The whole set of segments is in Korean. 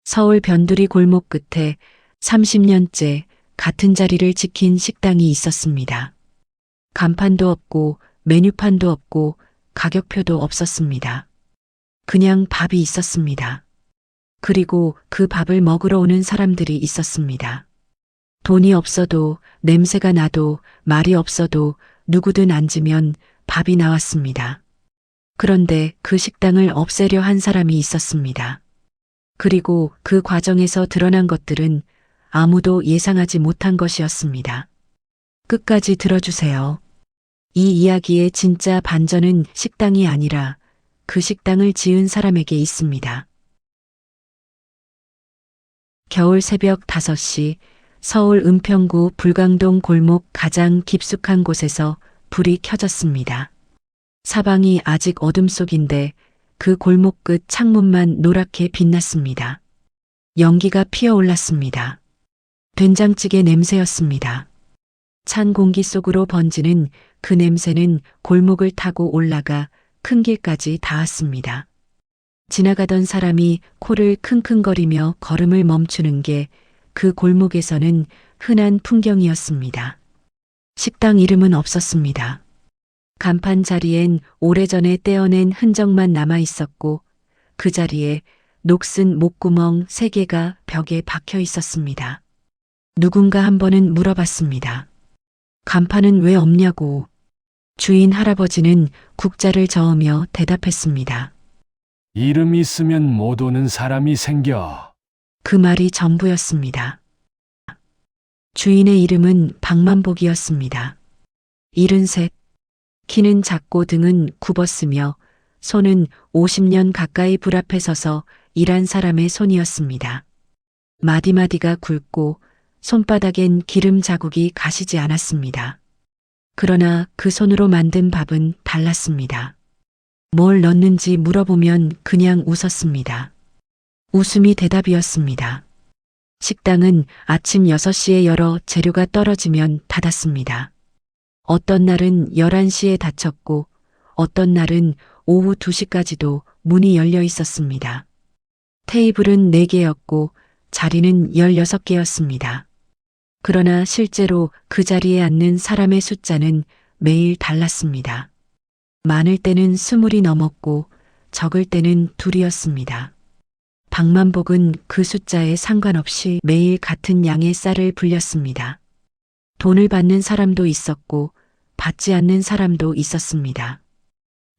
서울 변두리 골목 끝에 30년째 같은 자리를 지킨 식당이 있었습니다. 간판도 없고 메뉴판도 없고 가격표도 없었습니다. 그냥 밥이 있었습니다. 그리고 그 밥을 먹으러 오는 사람들이 있었습니다. 돈이 없어도 냄새가 나도 말이 없어도 누구든 앉으면 밥이 나왔습니다. 그런데 그 식당을 없애려 한 사람이 있었습니다. 그리고 그 과정에서 드러난 것들은 아무도 예상하지 못한 것이었습니다. 끝까지 들어주세요. 이 이야기의 진짜 반전은 식당이 아니라 그 식당을 지은 사람에게 있습니다. 겨울 새벽 5시 서울 은평구 불광동 골목 가장 깊숙한 곳에서 불이 켜졌습니다. 사방이 아직 어둠 속인데 그 골목 끝 창문만 노랗게 빛났습니다. 연기가 피어올랐습니다. 된장찌개 냄새였습니다. 찬 공기 속으로 번지는 그 냄새는 골목을 타고 올라가 큰 길까지 닿았습니다. 지나가던 사람이 코를 킁킁거리며 걸음을 멈추는 게 그 골목에서는 흔한 풍경이었습니다. 식당 이름은 없었습니다. 간판 자리엔 오래전에 떼어낸 흔적만 남아 있었고 그 자리에 녹슨 목구멍 3개가 벽에 박혀 있었습니다. 누군가 한 번은 물어봤습니다. 간판은 왜 없냐고. 주인 할아버지는 국자를 저으며 대답했습니다. 이름 있으면 못 오는 사람이 생겨. 그 말이 전부였습니다. 주인의 이름은 박만복이었습니다. 73, 키는 작고 등은 굽었으며 손은 50년 가까이 불 앞에 서서 일한 사람의 손이었습니다. 마디마디가 굵고 손바닥엔 기름 자국이 가시지 않았습니다. 그러나 그 손으로 만든 밥은 달랐습니다. 뭘 넣는지 물어보면 그냥 웃었습니다. 웃음이 대답이었습니다. 식당은 아침 6시에 열어 재료가 떨어지면 닫았습니다. 어떤 날은 11시에 닫혔고 어떤 날은 오후 2시까지도 문이 열려 있었습니다. 테이블은 4개였고 자리는 16개였습니다. 그러나 실제로 그 자리에 앉는 사람의 숫자는 매일 달랐습니다. 많을 때는 20이 넘었고 적을 때는 2이었습니다. 박만복은 그 숫자에 상관없이 매일 같은 양의 쌀을 불렸습니다. 돈을 받는 사람도 있었고 받지 않는 사람도 있었습니다.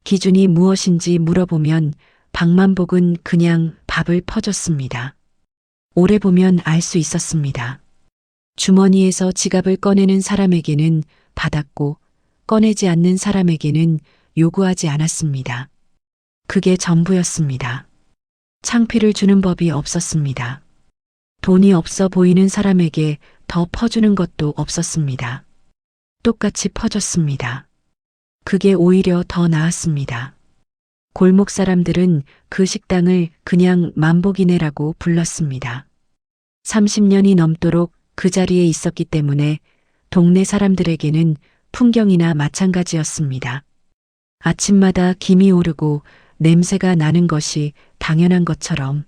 기준이 무엇인지 물어보면 박만복은 그냥 밥을 퍼줬습니다. 오래 보면 알 수 있었습니다. 주머니에서 지갑을 꺼내는 사람에게는 받았고 꺼내지 않는 사람에게는 요구하지 않았습니다. 그게 전부였습니다. 창피를 주는 법이 없었습니다. 돈이 없어 보이는 사람에게 더 퍼주는 것도 없었습니다. 똑같이 퍼줬습니다. 그게 오히려 더 나았습니다. 골목 사람들은 그 식당을 그냥 만복이네라고 불렀습니다. 30년이 넘도록 그 자리에 있었기 때문에 동네 사람들에게는 풍경이나 마찬가지였습니다. 아침마다 김이 오르고 냄새가 나는 것이 당연한 것처럼.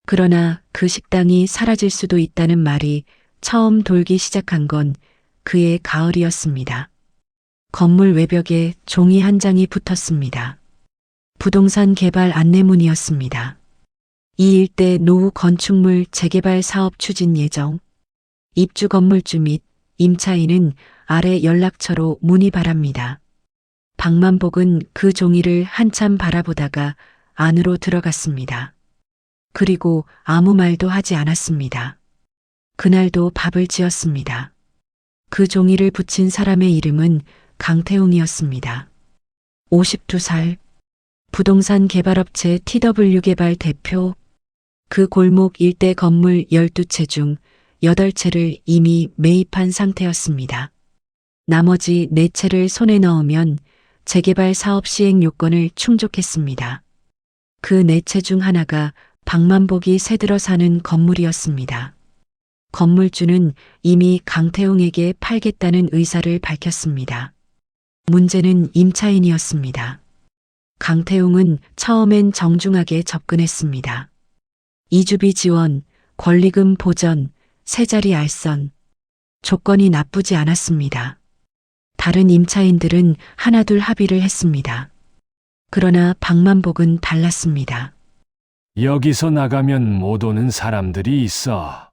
그러나 그 식당이 사라질 수도 있다는 말이 처음 돌기 시작한 건 그의 가을이었습니다. 건물 외벽에 종이 한 장이 붙었습니다. 부동산 개발 안내문이었습니다. 이 일대 노후 건축물 재개발 사업 추진 예정. 입주 건물주 및 임차인은 아래 연락처로 문의 바랍니다. 박만복은 그 종이를 한참 바라보다가 안으로 들어갔습니다. 그리고 아무 말도 하지 않았습니다. 그날도 밥을 지었습니다. 그 종이를 붙인 사람의 이름은 강태웅이었습니다. 52살, 부동산 개발업체 TW개발 대표. 그 골목 일대 건물 12채 중 8채를 이미 매입한 상태였습니다. 나머지 4채를 손에 넣으면 재개발 사업 시행 요건을 충족했습니다. 그 4채 중 하나가 박만복이 새들어 사는 건물이었습니다. 건물주는 이미 강태웅에게 팔겠다는 의사를 밝혔습니다. 문제는 임차인이었습니다. 강태웅은 처음엔 정중하게 접근했습니다. 이주비 지원, 권리금 보전, 세 자리 알선. 조건이 나쁘지 않았습니다. 다른 임차인들은 하나둘 합의를 했습니다. 그러나 박만복은 달랐습니다. 여기서 나가면 못 오는 사람들이 있어.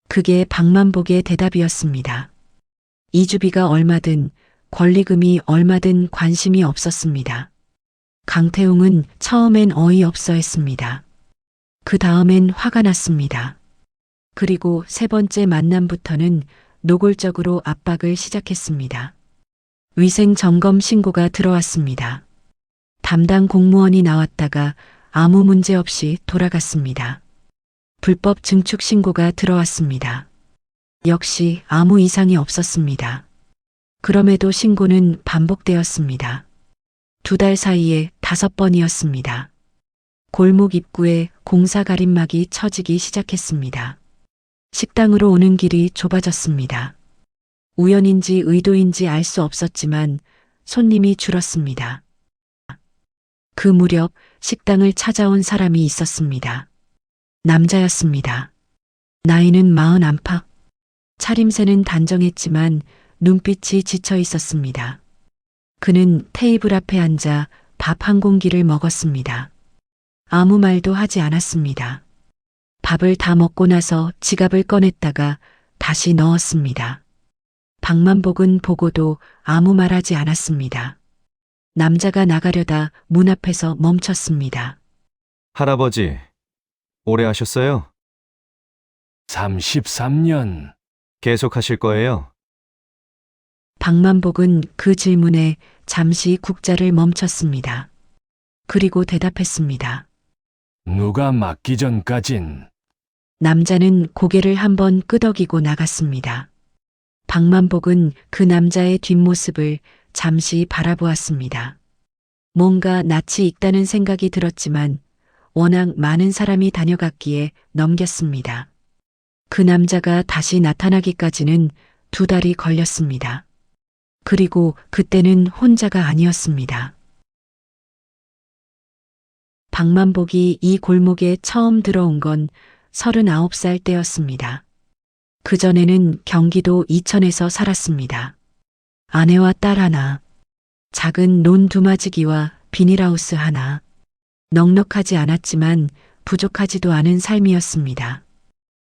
그게 박만복의 대답이었습니다. 이주비가 얼마든, 권리금이 얼마든 관심이 없었습니다. 강태웅은 처음엔 어이없어 했습니다. 그 다음엔 화가 났습니다. 그리고 세 번째 만남부터는 노골적으로 압박을 시작했습니다. 위생 점검 신고가 들어왔습니다. 담당 공무원이 나왔다가 아무 문제 없이 돌아갔습니다. 불법 증축 신고가 들어왔습니다. 역시 아무 이상이 없었습니다. 그럼에도 신고는 반복되었습니다. 2달 사이에 5번이었습니다. 골목 입구에 공사 가림막이 쳐지기 시작했습니다. 식당으로 오는 길이 좁아졌습니다. 우연인지 의도인지 알 수 없었지만 손님이 줄었습니다. 그 무렵 식당을 찾아온 사람이 있었습니다. 남자였습니다. 나이는 40 안팎. 차림새는 단정했지만 눈빛이 지쳐 있었습니다. 그는 테이블 앞에 앉아 밥 한 공기를 먹었습니다. 아무 말도 하지 않았습니다. 밥을 다 먹고 나서 지갑을 꺼냈다가 다시 넣었습니다. 박만복은 보고도 아무 말하지 않았습니다. 남자가 나가려다 문 앞에서 멈췄습니다. 할아버지, 오래 하셨어요? 33년. 계속 하실 거예요? 박만복은 그 질문에 잠시 국자를 멈췄습니다. 그리고 대답했습니다. 누가 맡기 전까진. 남자는 고개를 한번 끄덕이고 나갔습니다. 박만복은 그 남자의 뒷모습을 잠시 바라보았습니다. 뭔가 낯이 익다는 생각이 들었지만 워낙 많은 사람이 다녀갔기에 넘겼습니다. 그 남자가 다시 나타나기까지는 2달이 걸렸습니다. 그리고 그때는 혼자가 아니었습니다. 박만복이 이 골목에 처음 들어온 건 39살 때였습니다. 그전에는 경기도 이천에서 살았습니다. 아내와 딸 하나, 작은 논 두마지기와 비닐하우스 하나. 넉넉하지 않았지만 부족하지도 않은 삶이었습니다.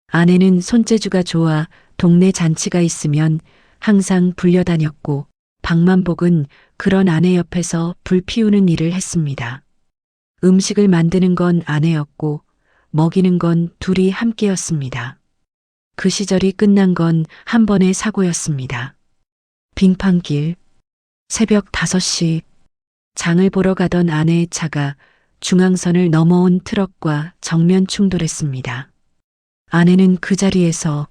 아내는 손재주가 좋아 동네 잔치가 있으면 항상 불려다녔고 박만복은 그런 아내 옆에서 불 피우는 일을 했습니다. 음식을 만드는 건 아내였고 먹이는 건 둘이 함께였습니다. 그 시절이 끝난 건 한 번의 사고였습니다. 빙판길, 새벽 5시, 장을 보러 가던 아내의 차가 중앙선을 넘어온 트럭과 정면 충돌했습니다. 아내는 그 자리에서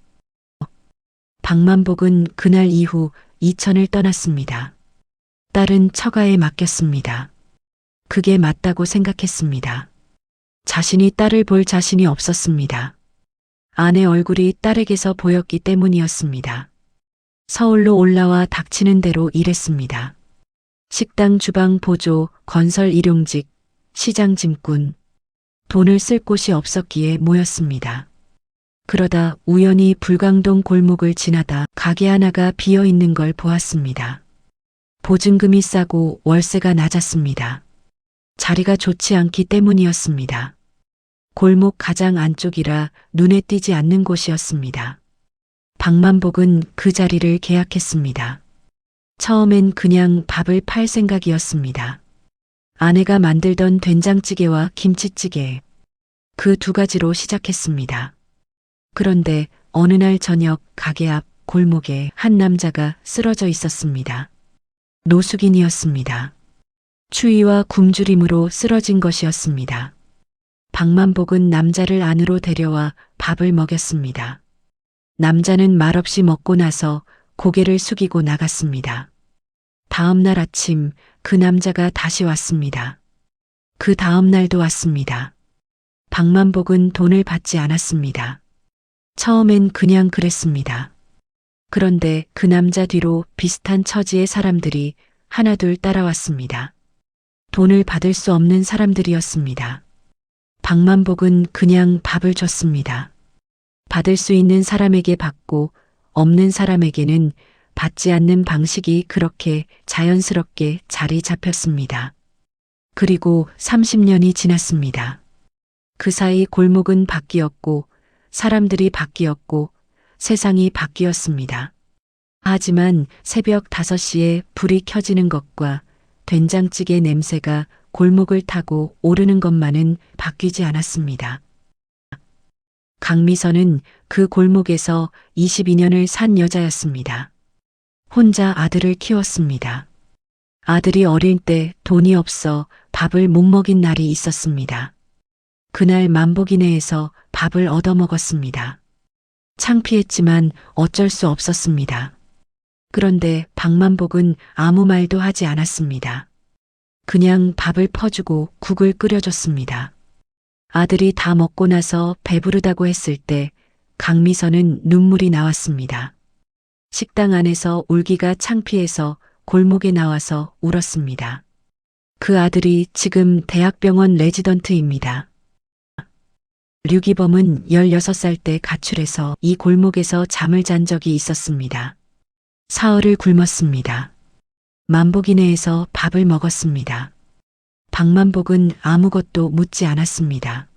박만복은 그날 이후 이천을 떠났습니다. 딸은 처가에 맡겼습니다. 그게 맞다고 생각했습니다. 자신이 딸을 볼 자신이 없었습니다. 아내 얼굴이 딸에게서 보였기 때문이었습니다. 서울로 올라와 닥치는 대로 일했습니다. 식당 주방 보조, 건설 일용직, 시장 짐꾼. 돈을 쓸 곳이 없었기에 모였습니다. 그러다 우연히 불광동 골목을 지나다 가게 하나가 비어 있는 걸 보았습니다. 보증금이 싸고 월세가 낮았습니다. 자리가 좋지 않기 때문이었습니다. 골목 가장 안쪽이라 눈에 띄지 않는 곳이었습니다. 박만복은 그 자리를 계약했습니다. 처음엔 그냥 밥을 팔 생각이었습니다. 아내가 만들던 된장찌개와 김치찌개, 그 2가지로 시작했습니다. 그런데 어느 날 저녁 가게 앞 골목에 한 남자가 쓰러져 있었습니다. 노숙인이었습니다. 추위와 굶주림으로 쓰러진 것이었습니다. 박만복은 남자를 안으로 데려와 밥을 먹였습니다. 남자는 말없이 먹고 나서 고개를 숙이고 나갔습니다. 다음 날 아침 그 남자가 다시 왔습니다. 그 다음 날도 왔습니다. 박만복은 돈을 받지 않았습니다. 처음엔 그냥 그랬습니다. 그런데 그 남자 뒤로 비슷한 처지의 사람들이 하나둘 따라왔습니다. 돈을 받을 수 없는 사람들이었습니다. 박만복은 그냥 밥을 줬습니다. 받을 수 있는 사람에게 받고 없는 사람에게는 받지 않는 방식이 그렇게 자연스럽게 자리 잡혔습니다. 그리고 30년이 지났습니다. 그 사이 골목은 바뀌었고 사람들이 바뀌었고 세상이 바뀌었습니다. 하지만 새벽 5시에 불이 켜지는 것과 된장찌개 냄새가 골목을 타고 오르는 것만은 바뀌지 않았습니다. 강미선은 그 골목에서 22년을 산 여자였습니다. 혼자 아들을 키웠습니다. 아들이 어릴 때 돈이 없어 밥을 못 먹인 날이 있었습니다. 그날 만복이네에서 밥을 얻어먹었습니다. 창피했지만 어쩔 수 없었습니다. 그런데 박만복은 아무 말도 하지 않았습니다. 그냥 밥을 퍼주고 국을 끓여줬습니다. 아들이 다 먹고 나서 배부르다고 했을 때 강미선은 눈물이 나왔습니다. 식당 안에서 울기가 창피해서 골목에 나와서 울었습니다. 그 아들이 지금 대학병원 레지던트입니다. 류기범은 16살 때 가출해서 이 골목에서 잠을 잔 적이 있었습니다. 사흘을 굶었습니다. 만복이네에서 밥을 먹었습니다. 박만복은 아무것도 묻지 않았습니다.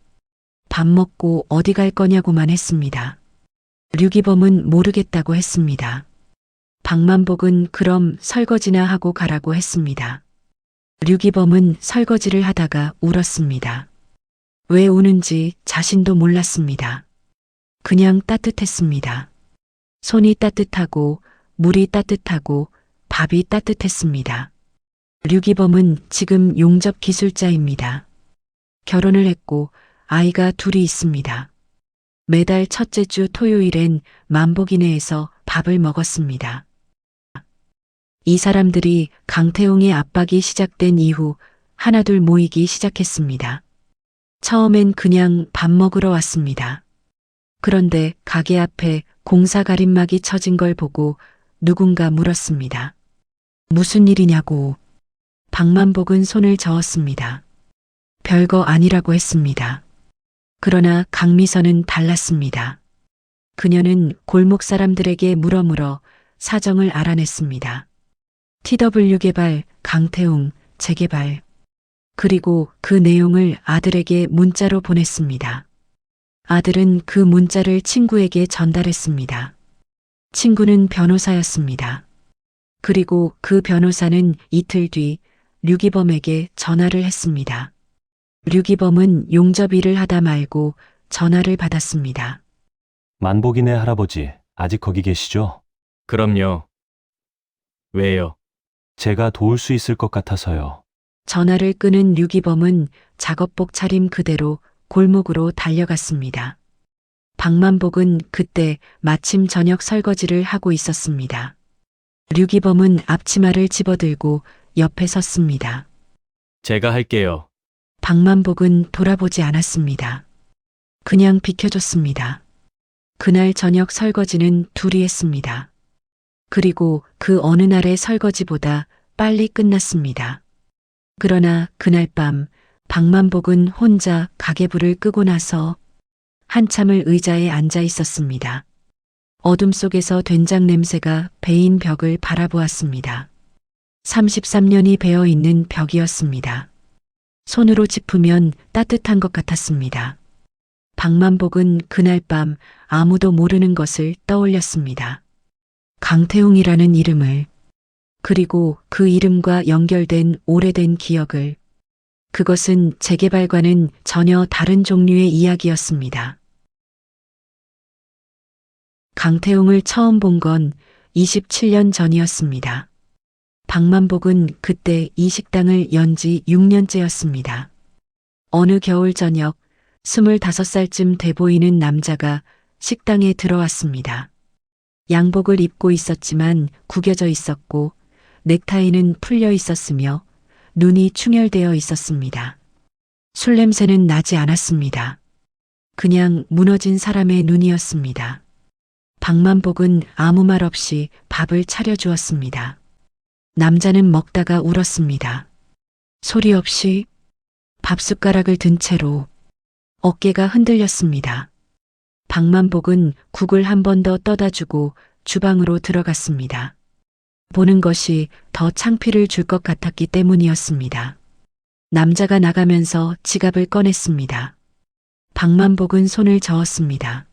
밥 먹고 어디 갈 거냐고만 했습니다. 류기범은 모르겠다고 했습니다. 박만복은 그럼 설거지나 하고 가라고 했습니다. 류기범은 설거지를 하다가 울었습니다. 왜 우는지 자신도 몰랐습니다. 그냥 따뜻했습니다. 손이 따뜻하고 물이 따뜻하고 밥이 따뜻했습니다. 류기범은 지금 용접 기술자입니다. 결혼을 했고 아이가 둘이 있습니다. 매달 첫째 주 토요일엔 만복이네에서 밥을 먹었습니다. 이 사람들이 강태웅의 압박이 시작된 이후 하나둘 모이기 시작했습니다. 처음엔 그냥 밥 먹으러 왔습니다. 그런데 가게 앞에 공사 가림막이 쳐진 걸 보고 누군가 물었습니다. 무슨 일이냐고. 박만복은 손을 저었습니다. 별거 아니라고 했습니다. 그러나 강미선은 달랐습니다. 그녀는 골목 사람들에게 물어물어 사정을 알아냈습니다. TW 개발, 강태웅, 재개발. 그리고 그 내용을 아들에게 문자로 보냈습니다. 아들은 그 문자를 친구에게 전달했습니다. 친구는 변호사였습니다. 그리고 그 변호사는 이틀 뒤 류기범에게 전화를 했습니다. 류기범은 용접 일을 하다 말고 전화를 받았습니다. 만복이네 할아버지, 아직 거기 계시죠? 그럼요. 왜요? 제가 도울 수 있을 것 같아서요. 전화를 끄는 류기범은 작업복 차림 그대로 골목으로 달려갔습니다. 박만복은 그때 마침 저녁 설거지를 하고 있었습니다. 류기범은 앞치마를 집어들고 옆에 섰습니다. 제가 할게요. 박만복은 돌아보지 않았습니다. 그냥 비켜줬습니다. 그날 저녁 설거지는 둘이 했습니다. 그리고 그 어느 날의 설거지보다 빨리 끝났습니다. 그러나 그날 밤 박만복은 혼자 가계불을 끄고 나서 한참을 의자에 앉아 있었습니다. 어둠 속에서 된장 냄새가 배인 벽을 바라보았습니다. 33년이 배어 있는 벽이었습니다. 손으로 짚으면 따뜻한 것 같았습니다. 박만복은 그날 밤 아무도 모르는 것을 떠올렸습니다. 강태웅이라는 이름을, 그리고 그 이름과 연결된 오래된 기억을. 그것은 재개발과는 전혀 다른 종류의 이야기였습니다. 강태웅을 처음 본 건 27년 전이었습니다. 박만복은 그때 이 식당을 연 지 6년째였습니다. 어느 겨울 저녁 25살쯤 돼 보이는 남자가 식당에 들어왔습니다. 양복을 입고 있었지만 구겨져 있었고 넥타이는 풀려 있었으며 눈이 충혈되어 있었습니다. 술 냄새는 나지 않았습니다. 그냥 무너진 사람의 눈이었습니다. 박만복은 아무 말 없이 밥을 차려주었습니다. 남자는 먹다가 울었습니다. 소리 없이 밥숟가락을 든 채로. 어깨가 흔들렸습니다. 박만복은 국을 한 번 더 떠다 주고 주방으로 들어갔습니다. 보는 것이 더 창피를 줄 것 같았기 때문이었습니다. 남자가 나가면서 지갑을 꺼냈습니다. 박만복은 손을 저었습니다.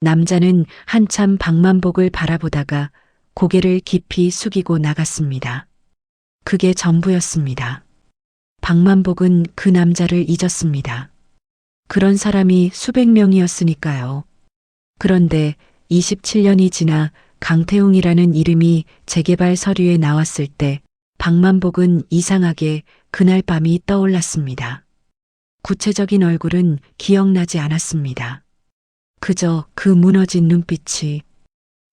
남자는 한참 박만복을 바라보다가 고개를 깊이 숙이고 나갔습니다. 그게 전부였습니다. 박만복은 그 남자를 잊었습니다. 그런 사람이 수백 명이었으니까요. 그런데 27년이 지나 강태웅이라는 이름이 재개발 서류에 나왔을 때 박만복은 이상하게 그날 밤이 떠올랐습니다. 구체적인 얼굴은 기억나지 않았습니다. 그저 그 무너진 눈빛이,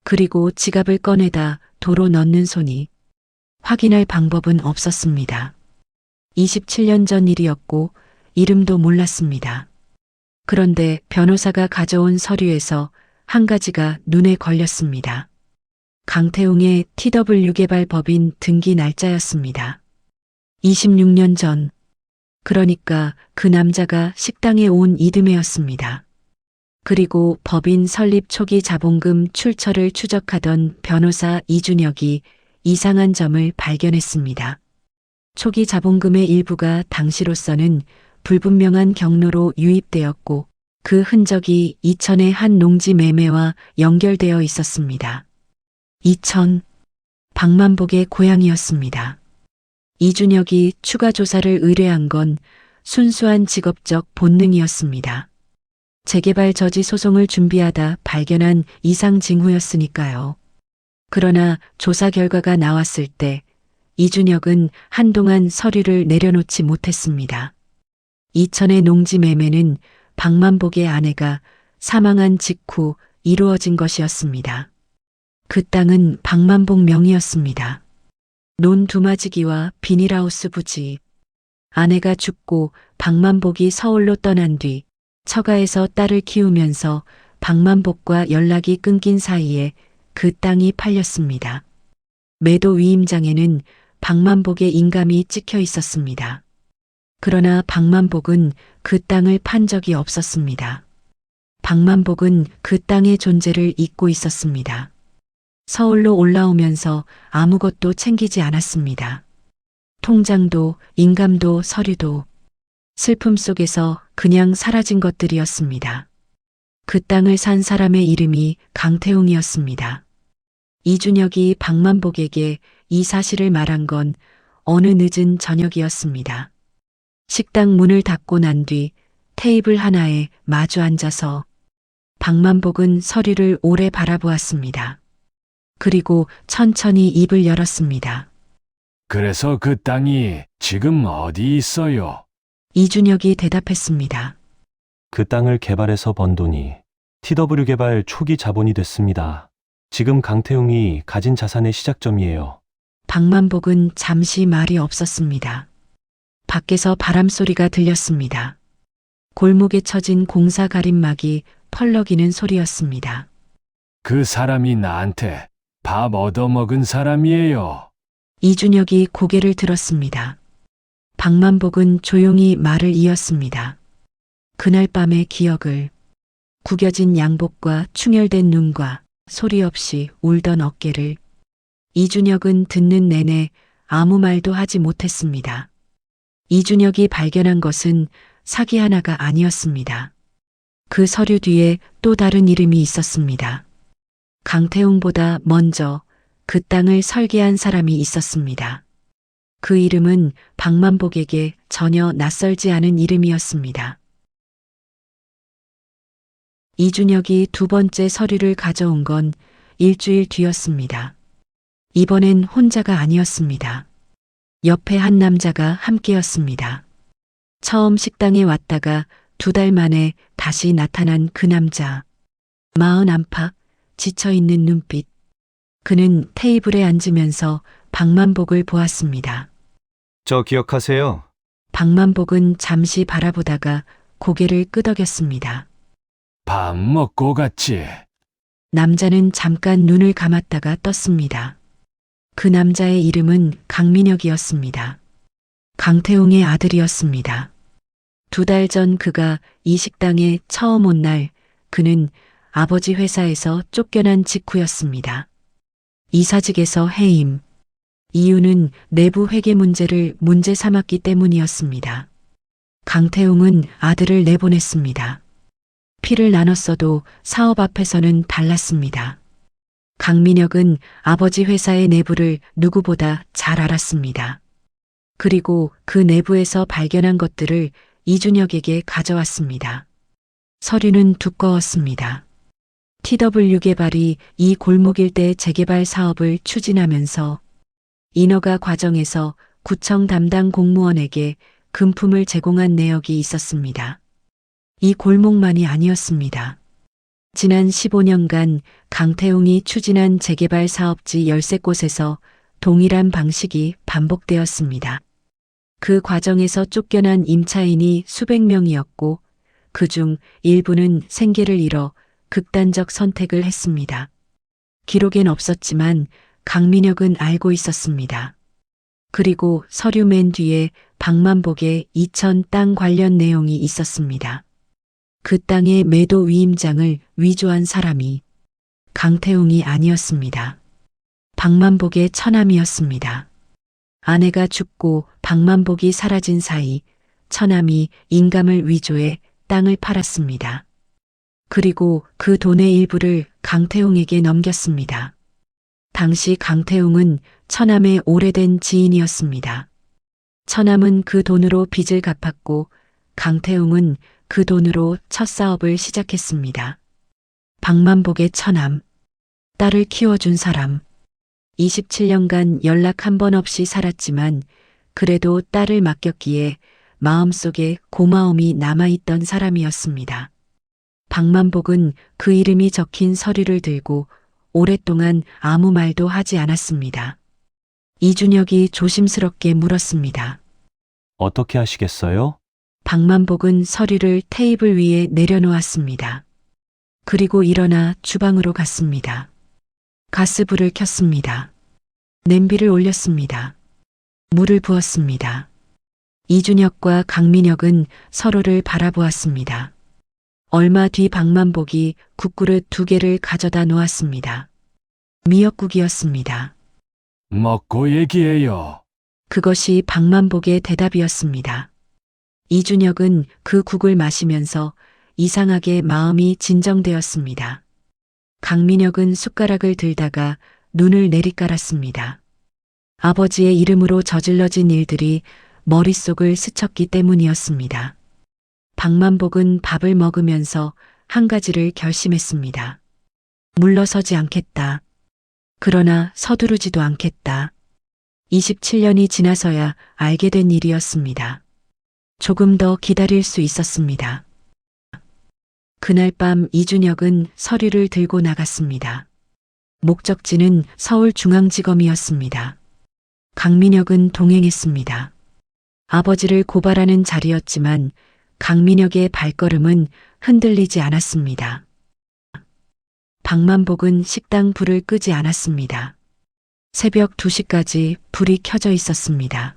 그리고 지갑을 꺼내다 도로 넣는 손이, 확인할 방법은 없었습니다. 27년 전 일이었고 이름도 몰랐습니다. 그런데 변호사가 가져온 서류에서 한 가지가 눈에 걸렸습니다. 강태웅의 TW 개발 법인 등기 날짜였습니다. 26년 전, 그러니까 그 남자가 식당에 온 이듬해였습니다. 그리고 법인 설립 초기 자본금 출처를 추적하던 변호사 이준혁이 이상한 점을 발견했습니다. 초기 자본금의 일부가 당시로서는 불분명한 경로로 유입되었고 그 흔적이 이천의 한 농지 매매와 연결되어 있었습니다. 이천, 박만복의 고향이었습니다. 이준혁이 추가 조사를 의뢰한 건 순수한 직업적 본능이었습니다. 재개발 저지 소송을 준비하다 발견한 이상 징후였으니까요. 그러나 조사 결과가 나왔을 때 이준혁은 한동안 서류를 내려놓지 못했습니다. 이천의 농지 매매는 박만복의 아내가 사망한 직후 이루어진 것이었습니다. 그 땅은 박만복 명의였습니다. 논 두마지기와 비닐하우스 부지. 아내가 죽고 박만복이 서울로 떠난 뒤 처가에서 딸을 키우면서 박만복과 연락이 끊긴 사이에 그 땅이 팔렸습니다. 매도 위임장에는 박만복의 인감이 찍혀 있었습니다. 그러나 박만복은 그 땅을 판 적이 없었습니다. 박만복은 그 땅의 존재를 잊고 있었습니다. 서울로 올라오면서 아무것도 챙기지 않았습니다. 통장도, 인감도, 서류도 슬픔 속에서 그냥 사라진 것들이었습니다. 그 땅을 산 사람의 이름이 강태웅이었습니다. 이준혁이 박만복에게 이 사실을 말한 건 어느 늦은 저녁이었습니다. 식당 문을 닫고 난 뒤 테이블 하나에 마주 앉아서 박만복은 서류를 오래 바라보았습니다. 그리고 천천히 입을 열었습니다. 그래서 그 땅이 지금 어디 있어요? 이준혁이 대답했습니다. 그 땅을 개발해서 번 돈이 TW 개발 초기 자본이 됐습니다. 지금 강태웅이 가진 자산의 시작점이에요. 박만복은 잠시 말이 없었습니다. 밖에서 바람소리가 들렸습니다. 골목에 처진 공사 가림막이 펄럭이는 소리였습니다. 그 사람이 나한테 밥 얻어먹은 사람이에요. 이준혁이 고개를 들었습니다. 박만복은 조용히 말을 이었습니다. 그날 밤의 기억을, 구겨진 양복과 충혈된 눈과 소리 없이 울던 어깨를. 이준혁은 듣는 내내 아무 말도 하지 못했습니다. 이준혁이 발견한 것은 사기 하나가 아니었습니다. 그 서류 뒤에 또 다른 이름이 있었습니다. 강태웅보다 먼저 그 땅을 설계한 사람이 있었습니다. 그 이름은 박만복에게 전혀 낯설지 않은 이름이었습니다. 이준혁이 두 번째 서류를 가져온 건 일주일 뒤였습니다. 이번엔 혼자가 아니었습니다. 옆에 한 남자가 함께였습니다. 처음 식당에 왔다가 2달 만에 다시 나타난 그 남자. 마흔 안팎, 지쳐있는 눈빛. 그는 테이블에 앉으면서 박만복을 보았습니다. 저 기억하세요? 박만복은 잠시 바라보다가 고개를 끄덕였습니다. 밥 먹고 갔지. 남자는 잠깐 눈을 감았다가 떴습니다. 그 남자의 이름은 강민혁이었습니다. 강태웅의 아들이었습니다. 2달 전 그가 이 식당에 처음 온 날, 그는 아버지 회사에서 쫓겨난 직후였습니다. 이사직에서 해임. 이유는 내부 회계 문제를 문제 삼았기 때문이었습니다. 강태웅은 아들을 내보냈습니다. 피를 나눴어도 사업 앞에서는 달랐습니다. 강민혁은 아버지 회사의 내부를 누구보다 잘 알았습니다. 그리고 그 내부에서 발견한 것들을 이준혁에게 가져왔습니다. 서류는 두꺼웠습니다. TW 개발이 이 골목 일대 재개발 사업을 추진하면서 인허가 과정에서 구청 담당 공무원에게 금품을 제공한 내역이 있었습니다. 이 골목만이 아니었습니다. 지난 15년간 강태웅이 추진한 재개발 사업지 13곳에서 동일한 방식이 반복되었습니다. 그 과정에서 쫓겨난 임차인이 수백 명이었고 그중 일부는 생계를 잃어 극단적 선택을 했습니다. 기록엔 없었지만 강민혁은 알고 있었습니다. 그리고 서류 맨 뒤에 박만복의 이천 땅 관련 내용이 있었습니다. 그 땅의 매도 위임장을 위조한 사람이 강태웅이 아니었습니다. 박만복의 처남이었습니다. 아내가 죽고 박만복이 사라진 사이 처남이 인감을 위조해 땅을 팔았습니다. 그리고 그 돈의 일부를 강태웅에게 넘겼습니다. 당시 강태웅은 처남의 오래된 지인이었습니다. 처남은 그 돈으로 빚을 갚았고 강태웅은 그 돈으로 첫 사업을 시작했습니다. 박만복의 처남, 딸을 키워준 사람. 27년간 연락 한 번 없이 살았지만 그래도 딸을 맡겼기에 마음속에 고마움이 남아있던 사람이었습니다. 박만복은 그 이름이 적힌 서류를 들고 오랫동안 아무 말도 하지 않았습니다. 이준혁이 조심스럽게 물었습니다. 어떻게 하시겠어요? 박만복은 서류를 테이블 위에 내려놓았습니다. 그리고 일어나 주방으로 갔습니다. 가스불을 켰습니다. 냄비를 올렸습니다. 물을 부었습니다. 이준혁과 강민혁은 서로를 바라보았습니다. 얼마 뒤 박만복이 국그릇 2개를 가져다 놓았습니다. 미역국이었습니다. 먹고 얘기해요. 그것이 박만복의 대답이었습니다. 이준혁은 그 국을 마시면서 이상하게 마음이 진정되었습니다. 강민혁은 숟가락을 들다가 눈을 내리깔았습니다. 아버지의 이름으로 저질러진 일들이 머릿속을 스쳤기 때문이었습니다. 박만복은 밥을 먹으면서 한 가지를 결심했습니다. 물러서지 않겠다. 그러나 서두르지도 않겠다. 27년이 지나서야 알게 된 일이었습니다. 조금 더 기다릴 수 있었습니다. 그날 밤 이준혁은 서류를 들고 나갔습니다. 목적지는 서울중앙지검이었습니다. 강민혁은 동행했습니다. 아버지를 고발하는 자리였지만 강민혁의 발걸음은 흔들리지 않았습니다. 박만복은 식당 불을 끄지 않았습니다. 새벽 2시까지 불이 켜져 있었습니다.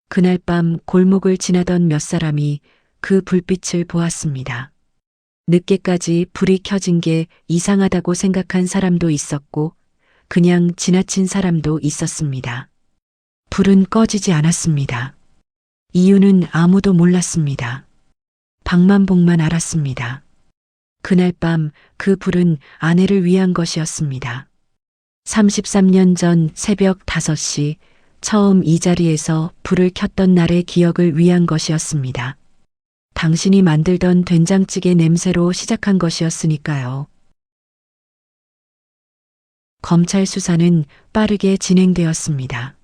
그날 밤 골목을 지나던 몇 사람이 그 불빛을 보았습니다. 늦게까지 불이 켜진 게 이상하다고 생각한 사람도 있었고 그냥 지나친 사람도 있었습니다. 불은 꺼지지 않았습니다. 이유는 아무도 몰랐습니다. 박만복만 알았습니다. 그날 밤 그 불은 아내를 위한 것이었습니다. 33년 전 새벽 5시 처음 이 자리에서 불을 켰던 날의 기억을 위한 것이었습니다. 당신이 만들던 된장찌개 냄새로 시작한 것이었으니까요. 검찰 수사는 빠르게 진행되었습니다.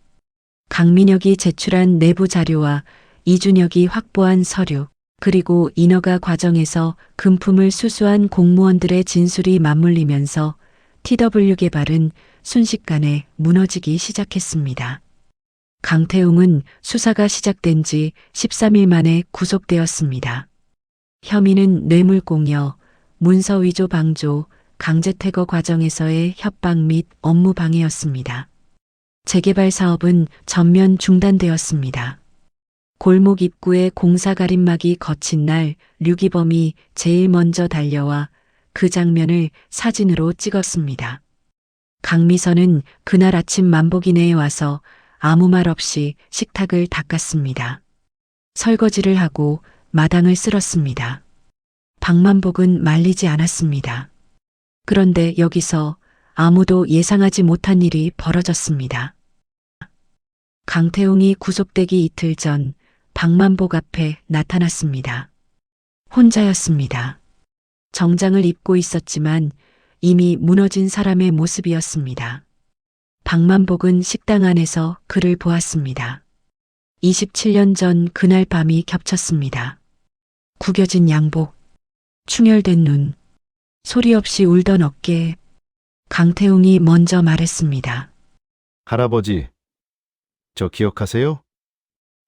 강민혁이 제출한 내부 자료와 이준혁이 확보한 서류, 그리고 인허가 과정에서 금품을 수수한 공무원들의 진술이 맞물리면서 TW 개발은 순식간에 무너지기 시작했습니다. 강태웅은 수사가 시작된 지 13일 만에 구속되었습니다. 혐의는 뇌물공여, 문서 위조 방조, 강제퇴거 과정에서의 협박 및 업무 방해였습니다. 재개발 사업은 전면 중단되었습니다. 골목 입구에 공사 가림막이 거친 날 류기범이 제일 먼저 달려와 그 장면을 사진으로 찍었습니다. 강미선은 그날 아침 만복이네에 와서 아무 말 없이 식탁을 닦았습니다. 설거지를 하고 마당을 쓸었습니다. 박만복은 말리지 않았습니다. 그런데 여기서 아무도 예상하지 못한 일이 벌어졌습니다. 강태웅이 구속되기 이틀 전 박만복 앞에 나타났습니다. 혼자였습니다. 정장을 입고 있었지만 이미 무너진 사람의 모습이었습니다. 박만복은 식당 안에서 그를 보았습니다. 27년 전 그날 밤이 겹쳤습니다. 구겨진 양복, 충혈된 눈, 소리 없이 울던 어깨. 강태웅이 먼저 말했습니다. 할아버지, 저 기억하세요?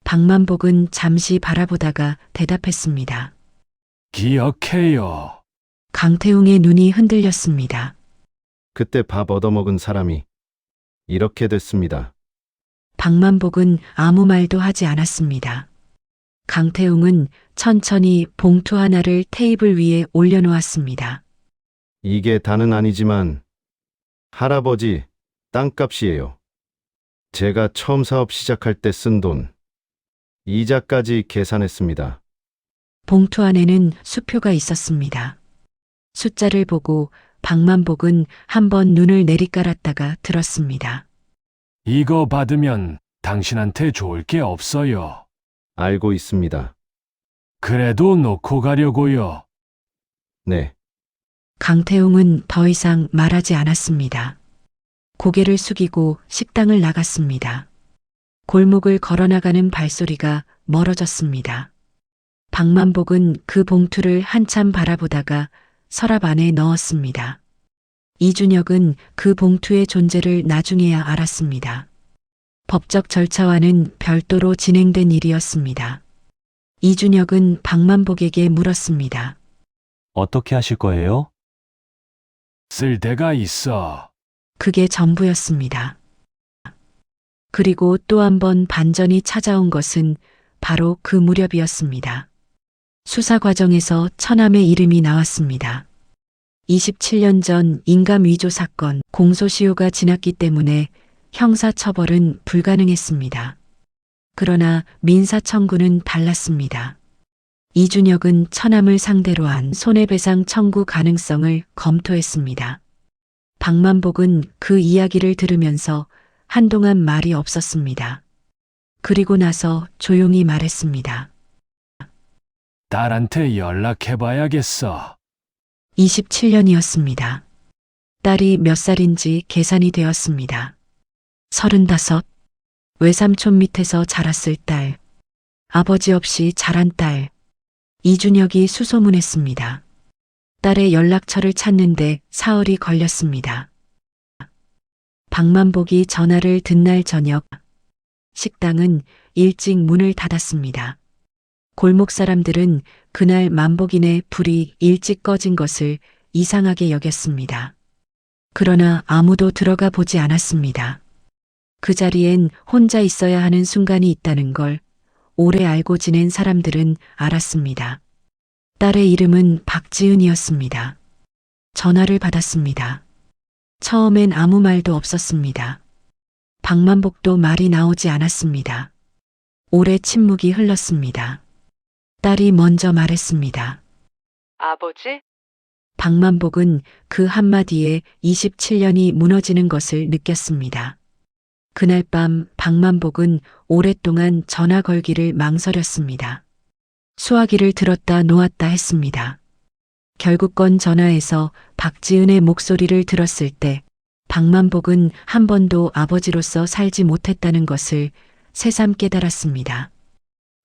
박만복은 잠시 바라보다가 대답했습니다. 기억해요. 강태웅의 눈이 흔들렸습니다. 그때 밥 얻어먹은 사람이 이렇게 됐습니다. 박만복은 아무 말도 하지 않았습니다. 강태웅은 천천히 봉투 하나를 테이블 위에 올려놓았습니다. 이게 다는 아니지만 할아버지 땅값이에요. 제가 처음 사업 시작할 때 쓴 돈, 이자까지 계산했습니다. 봉투 안에는 수표가 있었습니다. 숫자를 보고 박만복은 한번 눈을 내리깔았다가 들었습니다. 이거 받으면 당신한테 좋을 게 없어요. 알고 있습니다. 그래도 놓고 가려고요. 네, 강태웅은 더 이상 말하지 않았습니다. 고개를 숙이고 식당을 나갔습니다. 골목을 걸어나가는 발소리가 멀어졌습니다. 박만복은 그 봉투를 한참 바라보다가 서랍 안에 넣었습니다. 이준혁은 그 봉투의 존재를 나중에야 알았습니다. 법적 절차와는 별도로 진행된 일이었습니다. 이준혁은 박만복에게 물었습니다. 어떻게 하실 거예요? 쓸 데가 있어. 그게 전부였습니다. 그리고 또 한 번 반전이 찾아온 것은 바로 그 무렵이었습니다. 수사 과정에서 처남의 이름이 나왔습니다. 27년 전 인감 위조 사건 공소시효가 지났기 때문에 형사처벌은 불가능했습니다. 그러나 민사청구는 달랐습니다. 이준혁은 처남을 상대로 한 손해배상 청구 가능성을 검토했습니다. 박만복은 그 이야기를 들으면서 한동안 말이 없었습니다. 그리고 나서 조용히 말했습니다. 딸한테 연락해봐야겠어. 27년이었습니다. 딸이 몇 살인지 계산이 되었습니다. 35. 외삼촌 밑에서 자랐을 딸. 아버지 없이 자란 딸. 이준혁이 수소문했습니다. 딸의 연락처를 찾는데 사흘이 걸렸습니다. 박만복이 전화를 듣날 저녁, 식당은 일찍 문을 닫았습니다. 골목 사람들은 그날 만복인의 불이 일찍 꺼진 것을 이상하게 여겼습니다. 그러나 아무도 들어가 보지 않았습니다. 그 자리엔 혼자 있어야 하는 순간이 있다는 걸 오래 알고 지낸 사람들은 알았습니다. 딸의 이름은 박지은이었습니다. 전화를 받았습니다. 처음엔 아무 말도 없었습니다. 박만복도 말이 나오지 않았습니다. 오래 침묵이 흘렀습니다. 딸이 먼저 말했습니다. 아버지? 박만복은 그 한마디에 27년이 무너지는 것을 느꼈습니다. 그날 밤 박만복은 오랫동안 전화 걸기를 망설였습니다. 수화기를 들었다 놓았다 했습니다. 결국 건 전화에서 박지은의 목소리를 들었을 때 박만복은 한 번도 아버지로서 살지 못했다는 것을 새삼 깨달았습니다.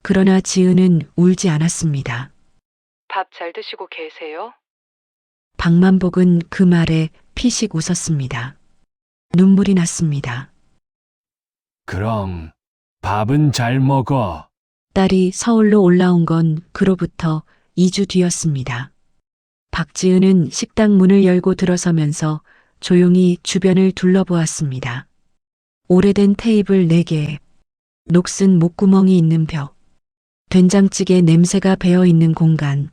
그러나 지은은 울지 않았습니다. 밥 잘 드시고 계세요? 박만복은 그 말에 피식 웃었습니다. 눈물이 났습니다. 그럼 밥은 잘 먹어. 딸이 서울로 올라온 건 그로부터 2주 뒤였습니다. 박지은은 식당 문을 열고 들어서면서 조용히 주변을 둘러보았습니다. 오래된 테이블 4개, 녹슨 목구멍이 있는 벽, 된장찌개 냄새가 배어 있는 공간.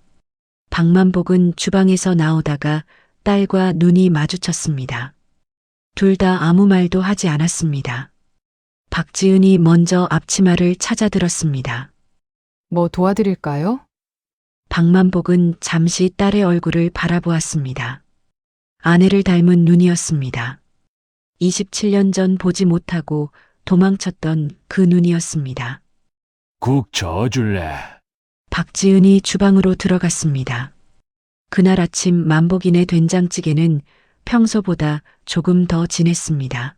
박만복은 주방에서 나오다가 딸과 눈이 마주쳤습니다. 둘 다 아무 말도 하지 않았습니다. 박지은이 먼저 앞치마를 찾아들었습니다. 뭐 도와드릴까요? 박만복은 잠시 딸의 얼굴을 바라보았습니다. 아내를 닮은 눈이었습니다. 27년 전 보지 못하고 도망쳤던 그 눈이었습니다. 국 저어줄래? 박지은이 주방으로 들어갔습니다. 그날 아침 만복인의 된장찌개는 평소보다 조금 더 진했습니다.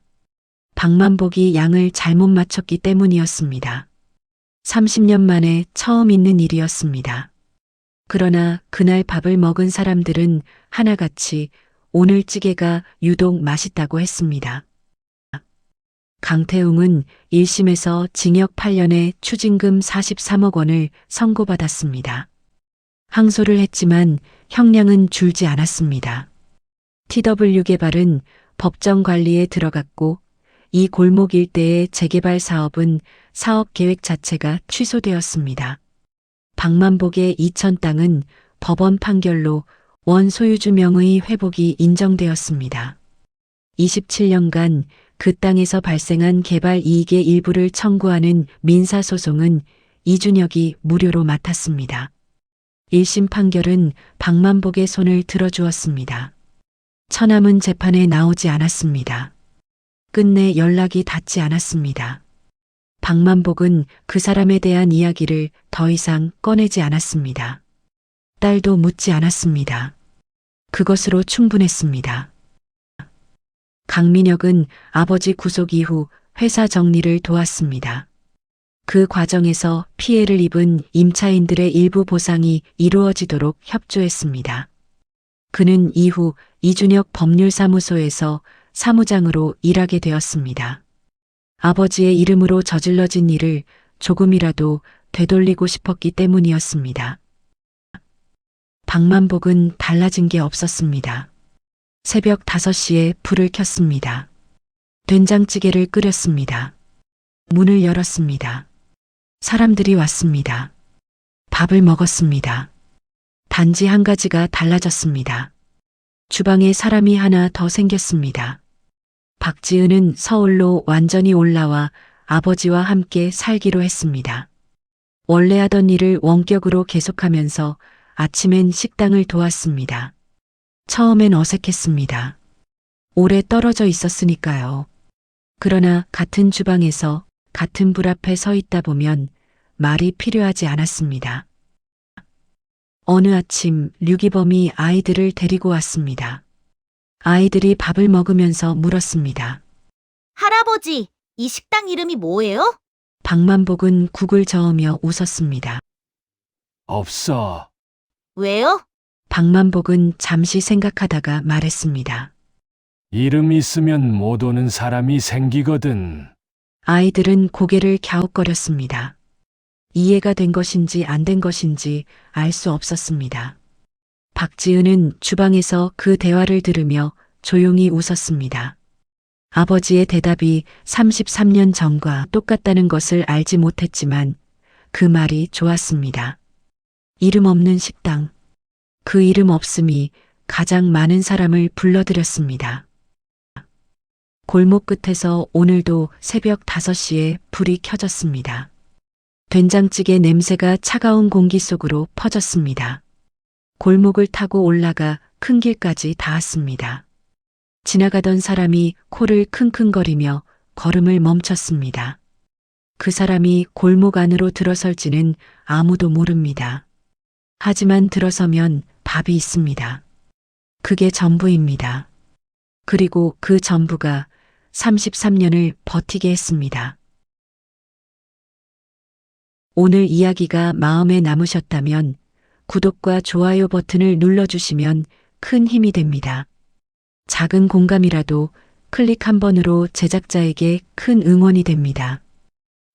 박만복이 양을 잘못 맞췄기 때문이었습니다. 30년 만에 처음 있는 일이었습니다. 그러나 그날 밥을 먹은 사람들은 하나같이 오늘 찌개가 유독 맛있다고 했습니다. 강태웅은 1심에서 징역 8년에 추징금 43억 원을 선고받았습니다. 항소를 했지만 형량은 줄지 않았습니다. TW개발은 법정 관리에 들어갔고 이 골목 일대의 재개발 사업은 사업 계획 자체가 취소되었습니다. 박만복의 이천 땅은 법원 판결로 원 소유주 명의 회복이 인정되었습니다. 27년간 그 땅에서 발생한 개발 이익의 일부를 청구하는 민사소송은 이준혁이 무료로 맡았습니다. 1심 판결은 박만복의 손을 들어주었습니다. 처남은 재판에 나오지 않았습니다. 끝내 연락이 닿지 않았습니다. 박만복은 그 사람에 대한 이야기를 더 이상 꺼내지 않았습니다. 딸도 묻지 않았습니다. 그것으로 충분했습니다. 강민혁은 아버지 구속 이후 회사 정리를 도왔습니다. 그 과정에서 피해를 입은 임차인들의 일부 보상이 이루어지도록 협조했습니다. 그는 이후 이준혁 법률사무소에서 사무장으로 일하게 되었습니다. 아버지의 이름으로 저질러진 일을 조금이라도 되돌리고 싶었기 때문이었습니다. 박만복은 달라진 게 없었습니다. 새벽 5시에 불을 켰습니다. 된장찌개를 끓였습니다. 문을 열었습니다. 사람들이 왔습니다. 밥을 먹었습니다. 단지 한 가지가 달라졌습니다. 주방에 사람이 하나 더 생겼습니다. 박지은은 서울로 완전히 올라와 아버지와 함께 살기로 했습니다. 원래 하던 일을 원격으로 계속하면서 아침엔 식당을 도왔습니다. 처음엔 어색했습니다. 오래 떨어져 있었으니까요. 그러나 같은 주방에서 같은 불 앞에 서 있다 보면 말이 필요하지 않았습니다. 어느 아침 류기범이 아이들을 데리고 왔습니다. 아이들이 밥을 먹으면서 물었습니다. 할아버지, 이 식당 이름이 뭐예요? 박만복은 국을 저으며 웃었습니다. 없어. 왜요? 박만복은 잠시 생각하다가 말했습니다. 이름 있으면 못 오는 사람이 생기거든. 아이들은 고개를 갸웃거렸습니다. 이해가 된 것인지 안 된 것인지 알 수 없었습니다. 박지은은 주방에서 그 대화를 들으며 조용히 웃었습니다. 아버지의 대답이 33년 전과 똑같다는 것을 알지 못했지만 그 말이 좋았습니다. 이름 없는 식당. 그 이름 없음이 가장 많은 사람을 불러들였습니다. 골목 끝에서 오늘도 새벽 5시에 불이 켜졌습니다. 된장찌개 냄새가 차가운 공기 속으로 퍼졌습니다. 골목을 타고 올라가 큰 길까지 닿았습니다. 지나가던 사람이 코를 킁킁거리며 걸음을 멈췄습니다. 그 사람이 골목 안으로 들어설지는 아무도 모릅니다. 하지만 들어서면 밥이 있습니다. 그게 전부입니다. 그리고 그 전부가 33년을 버티게 했습니다. 오늘 이야기가 마음에 남으셨다면 구독과 좋아요 버튼을 눌러주시면 큰 힘이 됩니다. 작은 공감이라도 클릭 한 번으로 제작자에게 큰 응원이 됩니다.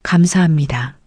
감사합니다.